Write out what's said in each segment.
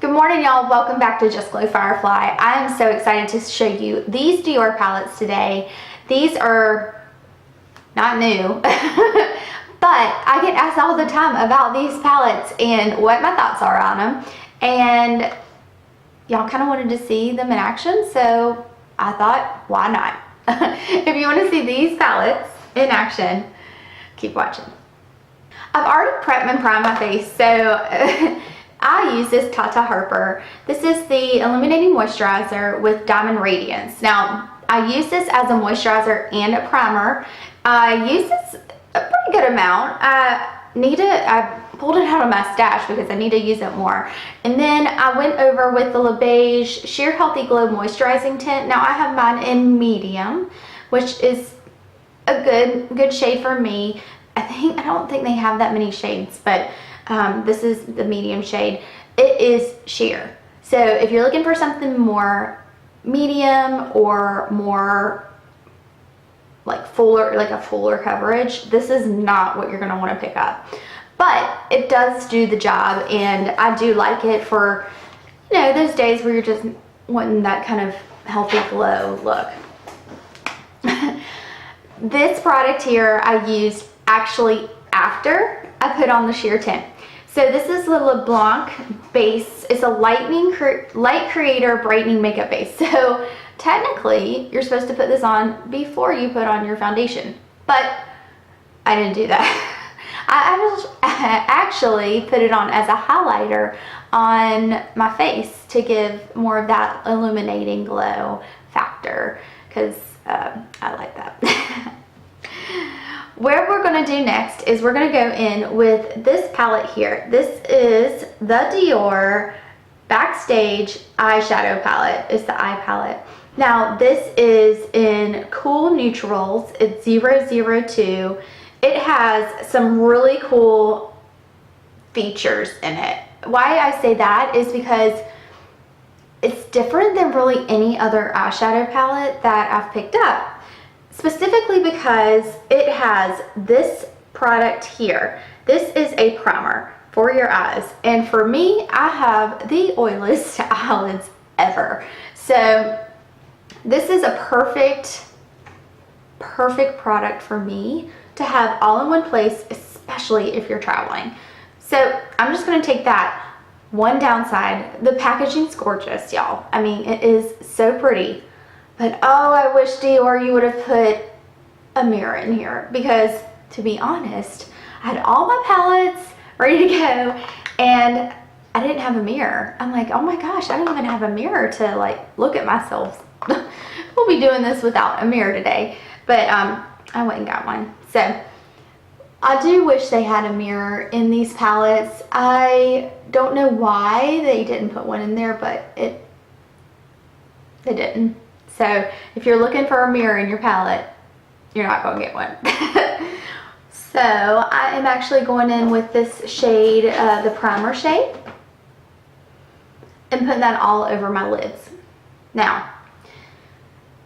Good morning, y'all. Welcome back to Just Glow Firefly. I am so excited to show you these Dior palettes today. These are not new, but I get asked all the time about these palettes and what my thoughts are on them. And y'all kind of wanted to see them in action, so I thought, why not? If you want to see these palettes in action, keep watching. I've already prepped and primed my face, so I use this Tata Harper. This is the Illuminating Moisturizer with Diamond Radiance. Now, I use this as a moisturizer and a primer. I use this a pretty good amount. I pulled it out of my stash because I need to use it more. And then I went over with the Le Beige Sheer Healthy Glow Moisturizing Tint. Now, I have mine in medium, which is a good shade for me. I don't think they have that many shades, but this is the medium shade. It is sheer. So if you're looking for something more medium or more like a fuller coverage, this is not what you're going to want to pick up. But it does do the job, and I do like it for, you know, those days where you're just wanting that kind of healthy glow look. This product here I used actually after I put on the sheer tint. So this is the LeBlanc base. It's a light creator brightening makeup base. So technically, you're supposed to put this on before you put on your foundation, but I didn't do that. I actually put it on as a highlighter on my face to give more of that illuminating glow factor, because I like that. Where we're going to do next is we're going to go in with this palette here. This is the Dior Backstage Eyeshadow palette. It's the eye palette. Now, this is in Cool Neutrals. It's 002. It has some really cool features in it. Why I say that is because it's different than really any other eyeshadow palette that I've picked up. Specifically because it has this product here. This is a primer for your eyes. And for me, I have the oiliest eyelids ever. So this is a perfect product for me to have all in one place, especially if you're traveling. So I'm just gonna take that. One downside, the packaging's gorgeous, y'all. I mean, it is so pretty. But oh, I wish Dior you would have put a mirror in here, because to be honest, I had all my palettes ready to go and I didn't have a mirror. I'm like, oh my gosh, I don't even have a mirror to like look at myself. We'll be doing this without a mirror today, but I went and got one. So I do wish they had a mirror in these palettes. I don't know why they didn't put one in there, but they didn't. So if you're looking for a mirror in your palette, you're not going to get one. So I am actually going in with this shade, the primer shade, and putting that all over my lids. Now,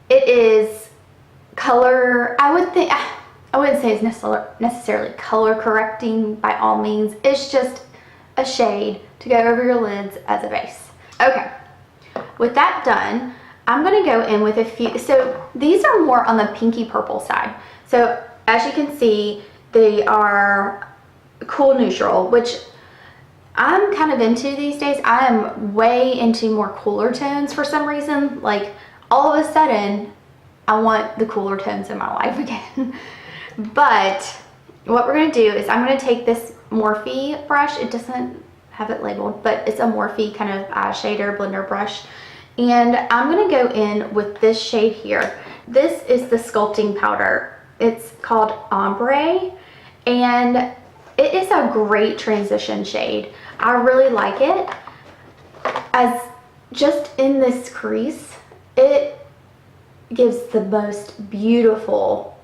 it is color, I wouldn't say it's necessarily color correcting by all means. It's just a shade to go over your lids as a base. Okay, with that done, I'm going to go in with a few. So these are more on the pinky purple side. So as you can see, they are cool neutral, which I'm kind of into these days. I am way into more cooler tones for some reason. Like all of a sudden, I want the cooler tones in my life again. But what we're going to do is I'm going to take this Morphe brush. It doesn't have it labeled, but it's a Morphe kind of eyeshader blender brush. And I'm going to go in with this shade here. This is the sculpting powder. It's called Ombre, and it is a great transition shade. I really like it. As just in this crease, it gives the most beautiful,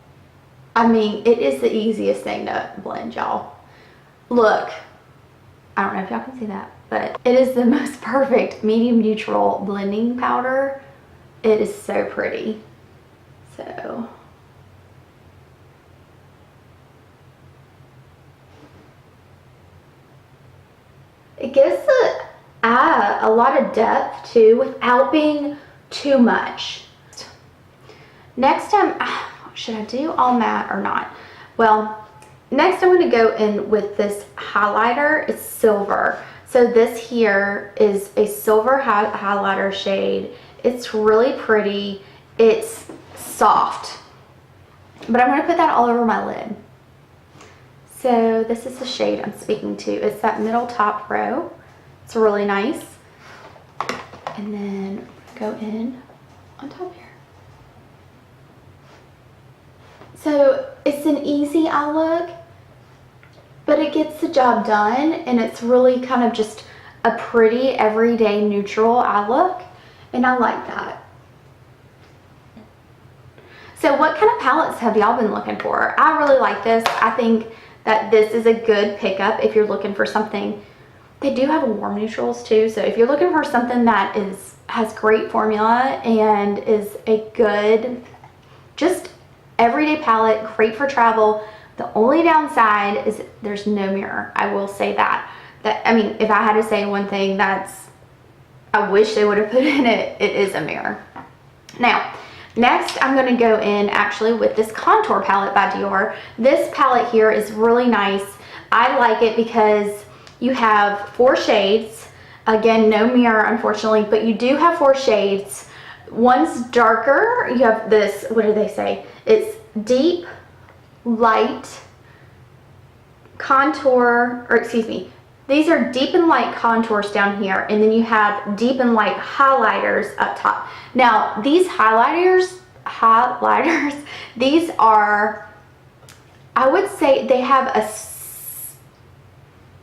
I mean, it is the easiest thing to blend, y'all. Look, I don't know if y'all can see that, but it is the most perfect medium neutral blending powder. It is so pretty. So it gives the eye a lot of depth too without being too much. Next time, should I do all matte or not? Well, next I'm going to go in with this highlighter. It's silver. So this here is a silver highlighter shade. It's really pretty. It's soft. But I'm going to put that all over my lid. So this is the shade I'm speaking to. It's that middle top row. It's really nice. And then go in on top here. So it's an easy eye look, but it gets the job done, and it's really kind of just a pretty everyday neutral eye look, and I like that. So what kind of palettes have y'all been looking for? I really like this. I think that this is a good pickup if you're looking for something. They do have warm neutrals too, so if you're looking for something that has great formula and is a good, just everyday palette, great for travel. The only downside is there's no mirror. I will say that. I mean, if I had to say one thing I wish they would have put in it, it is a mirror. Now, next I'm going to go in actually with this contour palette by Dior. This palette here is really nice. I like it because you have 4 shades. Again, no mirror unfortunately, but you do have 4 shades. One's darker. You have this, what do they say? It's deep, light, contour, or excuse me, these are deep and light contours down here, and then you have deep and light highlighters up top. Now, these highlighters, these are, I would say they have a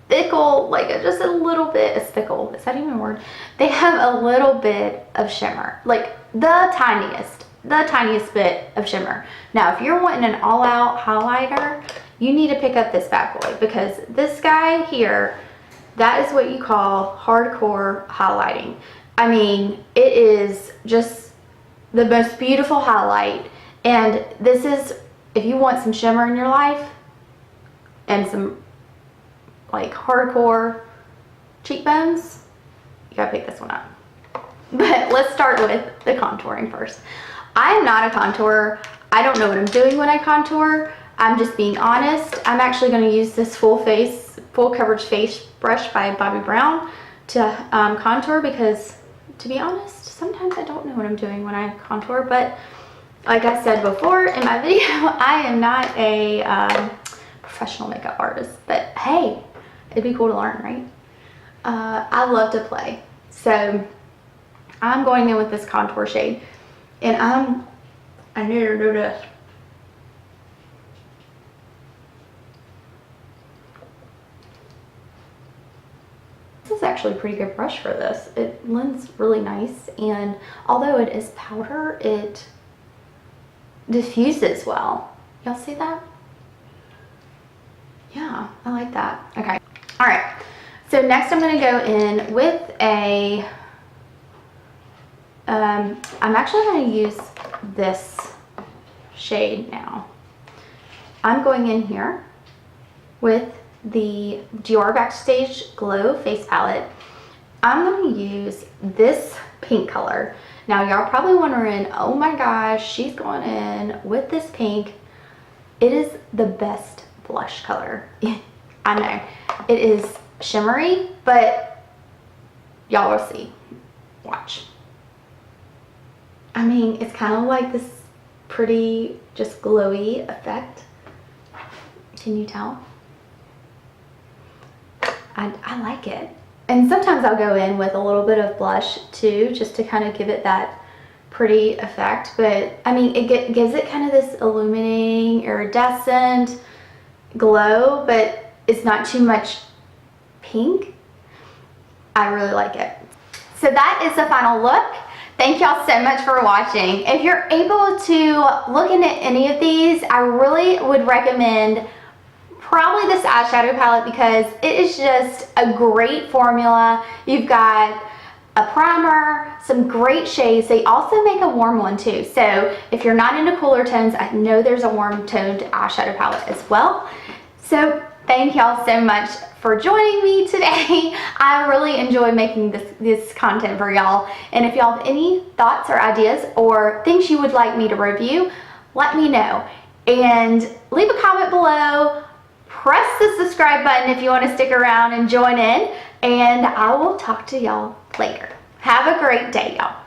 spickle, like just a little bit, a spickle, is that even a word? They have a little bit of shimmer, like the tiniest bit of shimmer. Now, if you're wanting an all-out highlighter, you need to pick up this bad boy, because this guy here, that is what you call hardcore highlighting. I mean, it is just the most beautiful highlight, and this is, if you want some shimmer in your life and some like hardcore cheekbones, you gotta pick this one up. But let's start with the contouring first. I am not a contourer. I don't know what I'm doing when I contour. I'm just being honest. I'm actually going to use this full coverage face brush by Bobbi Brown to contour, because to be honest, sometimes I don't know what I'm doing when I contour. But like I said before in my video, I am not a professional makeup artist, but hey, it'd be cool to learn, right? I love to play. So I'm going in with this contour shade, and I need to do this. This is actually a pretty good brush for this. It blends really nice, and although it is powder, it diffuses well. Y'all see that? Yeah, I like that. Okay. All right. So next I'm going to go in with a, I'm actually going to use this shade now. I'm going in here with the Dior Backstage Glow Face Palette. I'm going to use this pink color. Now y'all probably wondering, oh my gosh, she's going in with this pink. It is the best blush color. I know. It is shimmery, but y'all will see. Watch. I mean, it's kind of like this pretty, just glowy effect. Can you tell? I like it. And sometimes I'll go in with a little bit of blush too, just to kind of give it that pretty effect. But I mean, it gives it kind of this illuminating, iridescent glow, but it's not too much pink. I really like it. So that is the final look. Thank y'all so much for watching. If you're able to look into any of these, I really would recommend probably this eyeshadow palette, because it is just a great formula. You've got a primer, some great shades. They also make a warm one too. So if you're not into cooler tones, I know there's a warm toned eyeshadow palette as well. So thank y'all so much for joining me today. I really enjoy making this content for y'all. And if y'all have any thoughts or ideas or things you would like me to review, let me know. And leave a comment below. Press the subscribe button if you want to stick around and join in. And I will talk to y'all later. Have a great day, y'all.